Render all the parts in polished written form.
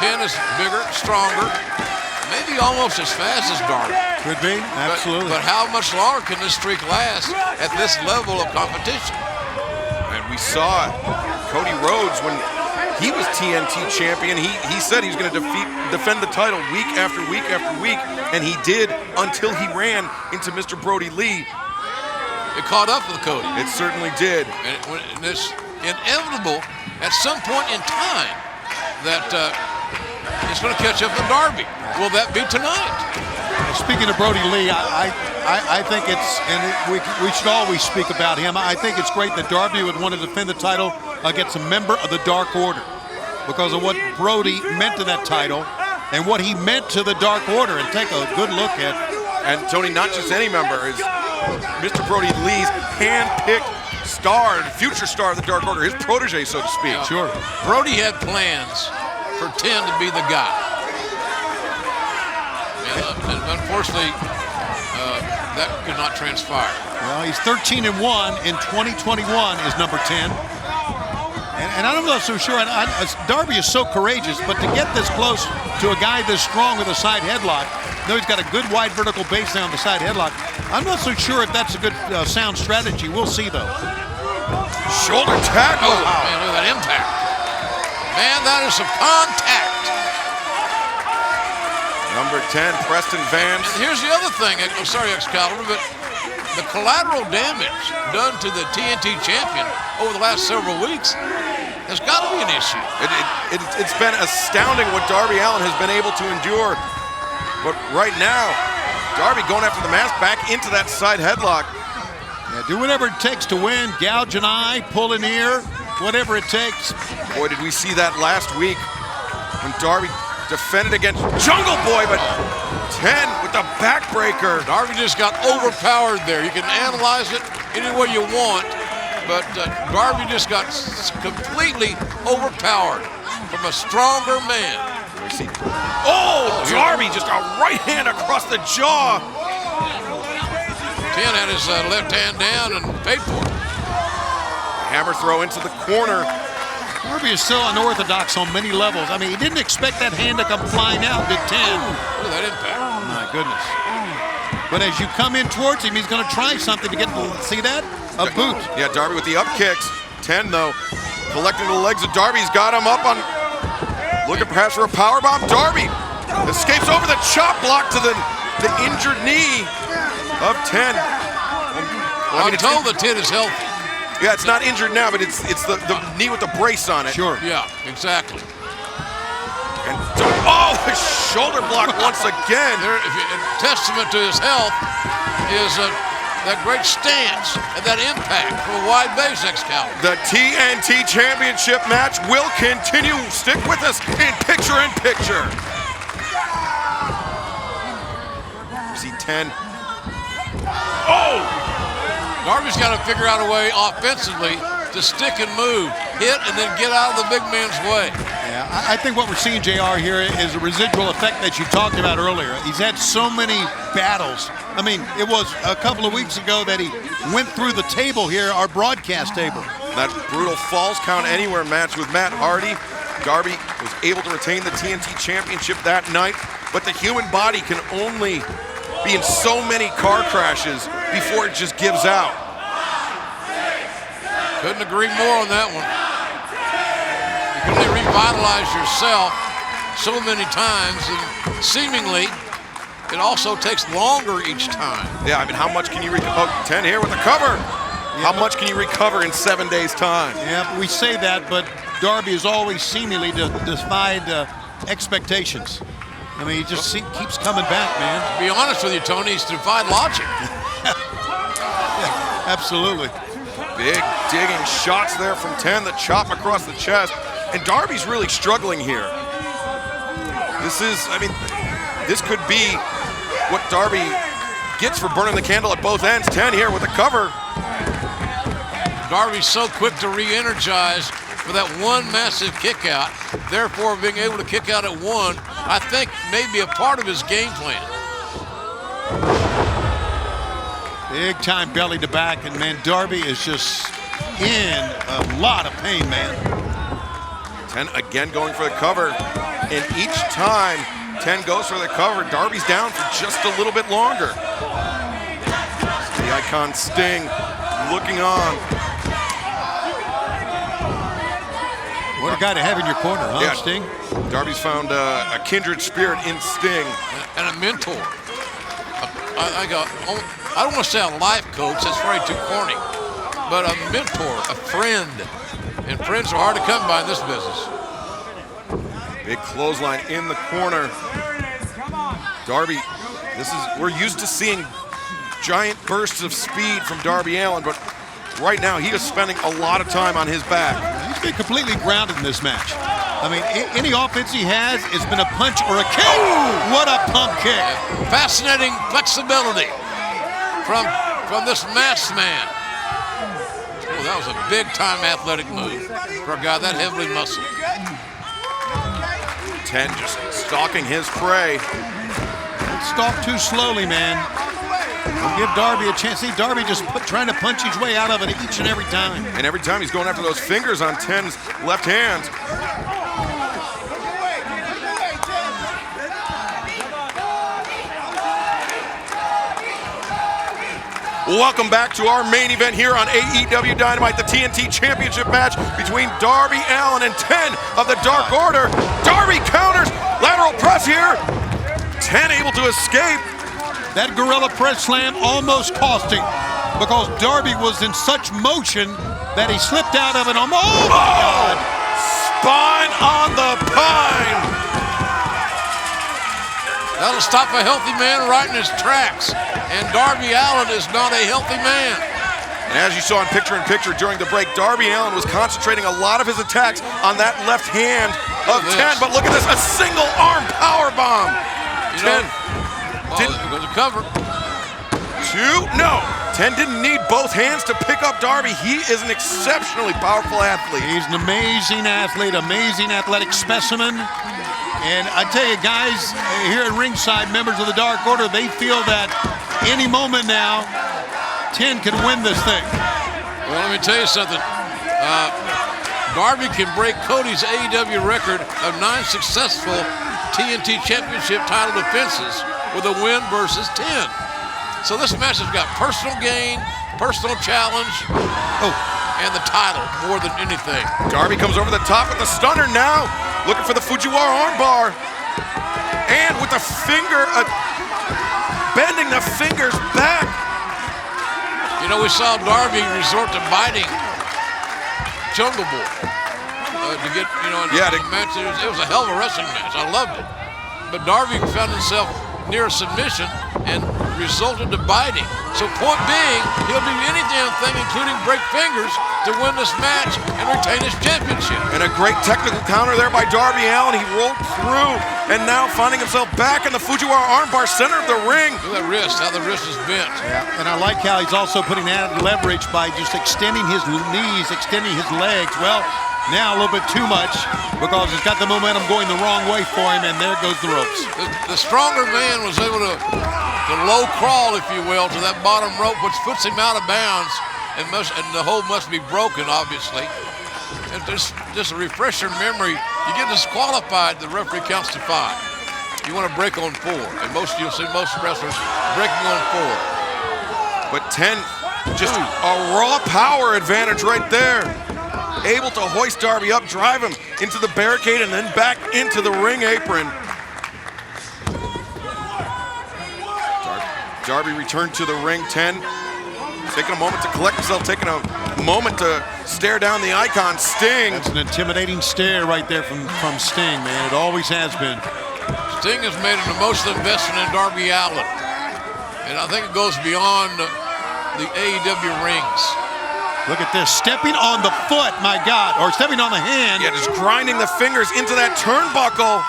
10 is bigger, stronger, maybe almost as fast as Darby. Could be, absolutely. But how much longer can this streak last at this level of competition? And we saw Cody Rhodes when he was TNT champion. He said he was going to defend the title week after week after week, and he did until he ran into Mr. Brody Lee. It caught up with Cody. It certainly did. And it's inevitable at some point in time that it's going to catch up with Darby. Will that be tonight? Speaking of Brody Lee, I think it's, and we should always speak about him. I think it's great that Darby would want to defend the title against a member of the Dark Order because of what Brody meant to that title and what he meant to the Dark Order. And take a good look at. And Tony, not just any member, is Mr. Brody Lee's hand-picked star, future star of the Dark Order, his protege, so to speak. Yeah. Sure. Brody had plans for 10 to be the guy. And unfortunately, that could not transpire. Well, he's 13-1 in 2021 is number 10. And I'm not so sure. Darby is so courageous, but to get this close to a guy this strong with a side headlock, though he's got a good wide vertical base down the side headlock, I'm not so sure if that's a good sound strategy. We'll see, though. Shoulder tackle. Oh, man, look at that impact. Man, that is some contact. Number 10, Preston Vance. And here's the other thing. I'm sorry, Excalibur, but the collateral damage done to the TNT champion over the last several weeks has got to be an issue. It's been astounding what Darby Allin has been able to endure. But right now, Darby going after the mask, back into that side headlock. Yeah, do whatever it takes to win. Gouge an eye, pull an ear, whatever it takes. Boy, did we see that last week when Darby defended against Jungle Boy, but 10 with the backbreaker. Darby just got overpowered there. You can analyze it any way you want, but Darby just got completely overpowered from a stronger man. Oh, Darby, just a right hand across the jaw. 10 had his left hand down and paid for it. Hammer throw into the corner. Darby is so unorthodox on many levels. I mean, he didn't expect that hand to come flying out, did 10. Look at that impact. My goodness. But as you come in towards him, he's going to try something to get, see that? A boot. Yeah, Darby with the up kicks. 10, though, collecting the legs of Darby. He's got him up on, looking perhaps for a powerbomb. Darby escapes over the chop block to the injured knee of 10. Well, I'm told that 10 is healthy. Yeah, it's not injured now, but it's the knee with the brace on it. Sure. Yeah, exactly. And oh, his shoulder block once again. Testament to his health is that great stance and that impact from a wide base, Excalibur. The TNT Championship match will continue. Stick with us in picture-in-picture. See 10. Oh! Darby's got to figure out a way offensively to stick and move, hit, and then get out of the big man's way. Yeah, I think what we're seeing, JR, here is a residual effect that you talked about earlier. He's had so many battles. I mean, it was a couple of weeks ago that he went through the table here, our broadcast table. That brutal Falls Count Anywhere match with Matt Hardy. Darby was able to retain the TNT Championship that night, but the human body can only be in so many car crashes before it just gives out. Couldn't agree more on that one. You can only revitalize yourself so many times, and seemingly it also takes longer each time. Yeah, I mean, how much can you recover? Oh, 10 here with the cover. Yeah. How much can you recover in 7 days' time? Yeah, we say that, but Darby has always seemingly defied expectations. I mean, he just keeps coming back, man. To be honest with you, Tony, he's defied logic. Yeah, absolutely. Big digging shots there from 10, the chop across the chest. And Darby's really struggling here. This could be what Darby gets for burning the candle at both ends. 10 here with a cover. Darby's so quick to re-energize for that one massive kick out. Therefore, being able to kick out at one, I think may be a part of his game plan. Big time belly to back, and man, Darby is just in a lot of pain, man. 10 again going for the cover. And each time 10 goes for the cover, Darby's down for just a little bit longer. The icon Sting looking on. What a guy to have in your corner, huh, Yeah. Sting? Darby's found a kindred spirit in Sting. And a mentor. I don't want to say a life coach, that's very too corny, but a mentor, a friend. And friends are hard to come by in this business. Big clothesline in the corner. Darby, we're used to seeing giant bursts of speed from Darby Allin, but right now he is spending a lot of time on his back. He's been completely grounded in this match. I mean, any offense he has, it's been a punch or a kick. Ooh, what a pump kick. Fascinating flexibility from this masked man. Oh, that was a big-time athletic move for a guy that heavily muscled. 10 just stalking his prey. Don't stalk too slowly, man. Don't give Darby a chance. See, Darby just trying to punch his way out of it each and every time. And every time he's going after those fingers on 10's left hand. Welcome back to our main event here on AEW Dynamite, the TNT Championship match between Darby Allin and 10 of the Dark Order. Darby counters, lateral press here. 10 able to escape. That gorilla press slam almost cost him because Darby was in such motion that he slipped out of it. Oh, my God. Spine on the pine. That'll stop a healthy man right in his tracks. And Darby Allin is not a healthy man. And as you saw in picture-in-picture during the break, Darby Allin was concentrating a lot of his attacks on that left hand of 10. But look at this, a single arm power bomb. 10 didn't go to cover. 2, no. 10 didn't need both hands to pick up Darby. He is an exceptionally powerful athlete. He's an amazing athlete, amazing athletic specimen. And I tell you, guys, here at ringside, members of the Dark Order, they feel that any moment now, 10 could win this thing. Well, let me tell you something. Darby can break Cody's AEW record of 9 successful TNT Championship title defenses with a win versus 10. So this match has got personal gain, personal challenge, and the title more than anything. Darby comes over the top with the stunner now, looking for the Fujiwara armbar. And with the finger, bending the fingers back. You know, we saw Darby resort to biting Jungle Boy to get, in the match. It was a hell of a wrestling match. I loved it. But Darby found himself near a submission and resulted to biting. So point being, he'll do any damn thing, including break fingers, to win this match and retain his championship. And a great technical counter there by Darby Allin. He rolled through and now finding himself back in the Fujiwara armbar, center of the ring. Look at that wrist, how the wrist is bent. Yeah, and I like how he's also putting added leverage by just extending his knees, extending his legs. Well, now a little bit too much because he's got the momentum going the wrong way for him, and there goes the ropes. The stronger man was able to low crawl, if you will, to that bottom rope, which puts him out of bounds, and the hold must be broken, obviously. And just a refresher memory, you get disqualified, the referee counts to 5. You want to break on 4, and you'll see most wrestlers breaking on 4. But 10, just a raw power advantage right there. Able to hoist Darby up, drive him into the barricade, and then back into the ring apron. Darby returned to the ring. 10 taking a moment to collect himself, taking a moment to stare down the icon, Sting. That's an intimidating stare right there from Sting, man. It always has been. Sting has made an emotional investment in Darby Allin. And I think it goes beyond the AEW rings. Look at this, stepping on the foot, my God, or stepping on the hand. Yeah, just grinding the fingers into that turnbuckle.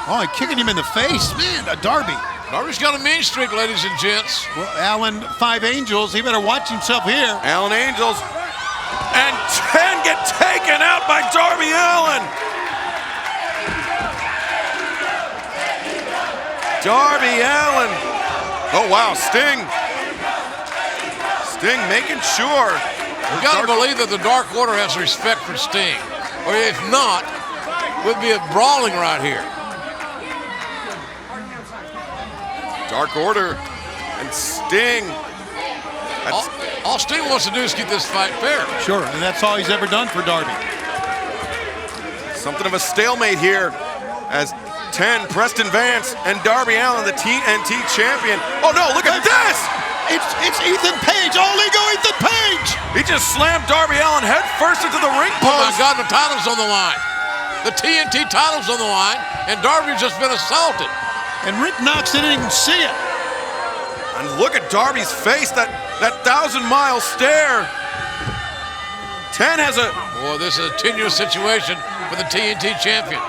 Oh, and kicking him in the face, man, Darby. Darby's got a mean streak, ladies and gents. Well, Allin, 5 Angels, he better watch himself here. Allin Angels, and 10 get taken out by Darby Allin. Darby Allin. Oh, wow, Sting making sure. You gotta believe that the Dark Order has respect for Sting. Or if not, would be a brawling right here. Dark Order and Sting. All Sting wants to do is keep this fight fair. Sure, and that's all he's ever done for Darby. Something of a stalemate here as 10, Preston Vance and Darby Allin, the TNT champion. Oh no, look at this! It's Ethan Page, all ego Ethan Page! He just slammed Darby Allin head first into the ring Oh my post. God, the title's on the line. The TNT title's on the line, and Darby's just been assaulted. And Rick Knox didn't even see it. And look at Darby's face, that 1,000-mile stare. 10 has a... Boy, this is a tenuous situation for the TNT champion.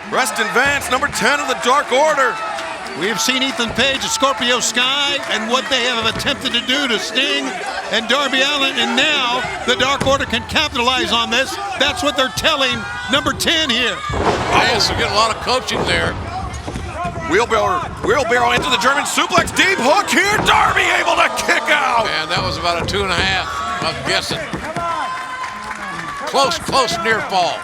Preston Vance, number 10 of the Dark Order. We have seen Ethan Page at Scorpio Sky and what they have attempted to do to Sting and Darby Allin, and now the Dark Order can capitalize on this. That's what they're telling number 10 here. Vance will get a lot of coaching there. Wheelbarrow into the German suplex. Deep hook here. Darby able to kick out. And that was about a 2.5, I'm guessing. Close near fall.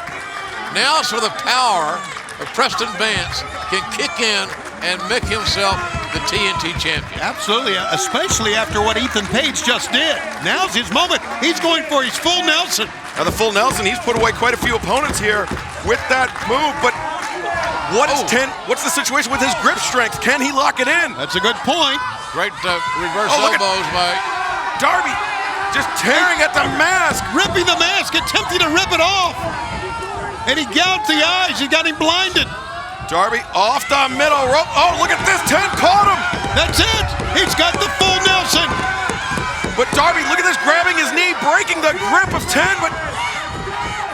Now it's where the power of Preston Vance can kick in and make himself the TNT champion. Absolutely, especially after what Ethan Page just did. Now's his moment. He's going for his full Nelson. Now the full Nelson, he's put away quite a few opponents here with that move, but what's the situation with his grip strength? Can he lock it in? That's a good point. Great reverse look elbows by Darby, just tearing at the mask. Ripping the mask, attempting to rip it off. And he gouged the eyes, he got him blinded. Darby off the middle rope. Oh, look at this, 10 caught him. That's it, he's got the full Nelson. But Darby, look at this, grabbing his knee, breaking the grip of 10, but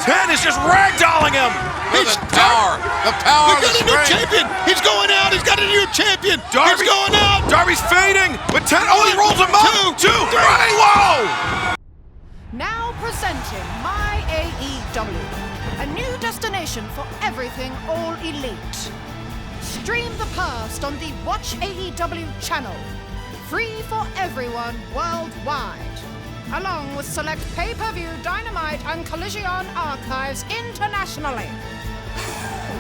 10 is just ragdolling him. the power of the He's got a new champion. He's going out. He's got a new champion. Darby, he's going out. Darby's fading, but 10, he rolls him up. 2, 3, whoa! Now presenting My AEW, a new destination for everything All Elite. Stream the past on the Watch AEW channel, free for everyone worldwide, along with select pay-per-view Dynamite and Collision archives internationally.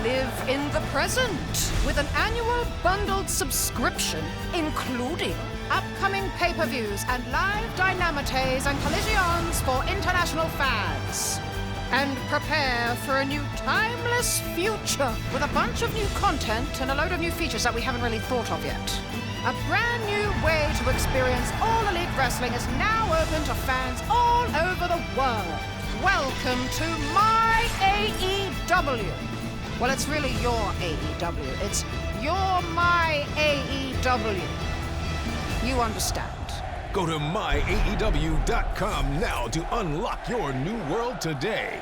Live in the present with an annual bundled subscription, including upcoming pay-per-views and live Dynamites and Collisions for international fans. And prepare for a new timeless future with a bunch of new content and a load of new features that we haven't really thought of yet. A brand new way to experience All Elite Wrestling is now open to fans all over the world. Welcome to My AEW. Well, it's really your AEW. It's your My AEW. You understand. Go to myaew.com now to unlock your new world today.